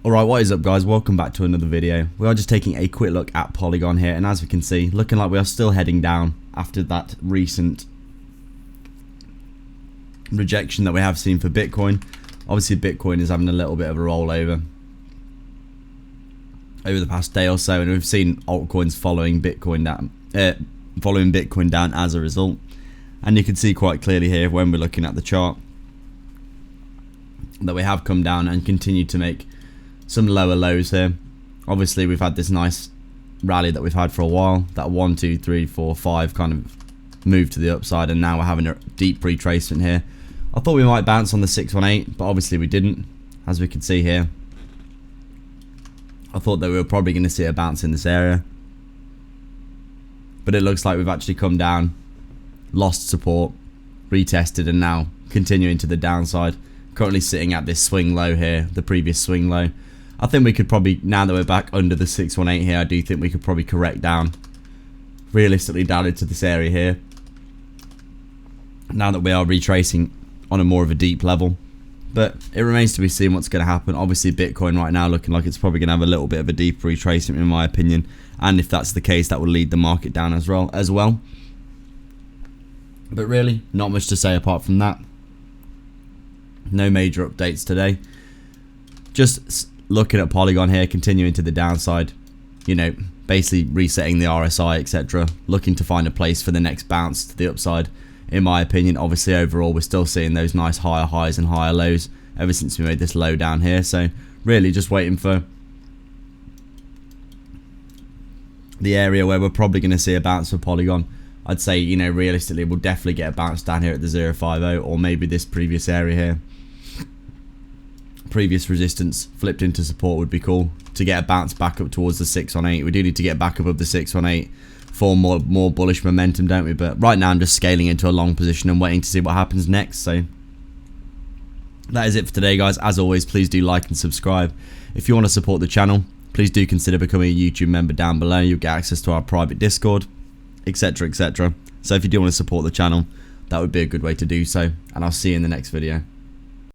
Alright, what is up guys, welcome back to another video. We are just taking a quick look at Polygon here, and as we can see, looking like we are still heading down after that recent rejection that we have seen for Bitcoin. Obviously Bitcoin is having a little bit of a rollover over the past day or so, and we've seen altcoins following Bitcoin down as a result. And you can see quite clearly here when we're looking at the chart that we have come down and continued to make some lower lows here. Obviously we've had this nice rally that we've had for a while, that 1 2 3 4 5 kind of move to the upside, and now we're having a deep retracement here. I thought we might bounce on the 618, but obviously we didn't, as we can see here. I thought that we were probably going to see a bounce in this area, but it looks like we've actually come down, lost support, retested, and now continuing to the downside, currently sitting at this swing low here, the previous swing low. I think we could probably, now that we're back under the 618 here, I do think we could probably correct down, realistically down into this area here, now that we are retracing on a more of a deep level. But it remains to be seen what's going to happen. Obviously Bitcoin right now looking like it's probably going to have a little bit of a deep retracement in my opinion, and if that's the case, that will lead the market down as well. But really, not much to say apart from that. No major updates today. Just looking at Polygon here, continuing to the downside, you know, basically resetting the RSI, etc. Looking to find a place for the next bounce to the upside, in my opinion. Obviously overall we're still seeing those nice higher highs and higher lows ever since we made this low down here. So really just waiting for the area where we're probably going to see a bounce for Polygon. I'd say, you know, realistically we'll definitely get a bounce down here at the 050, or maybe this previous area here. Previous resistance flipped into support would be cool to get a bounce back up towards the 618. We do need to get back above the 618 for more bullish momentum, don't we? But right now I'm just scaling into a long position and waiting to see what happens next. So that is it for today guys. As always, please do like and subscribe. If you want to support the channel, please do consider becoming a YouTube member down below. You'll get access to our private Discord, etc, etc. So if you do want to support the channel, that would be a good way to do so, and I'll see you in the next video.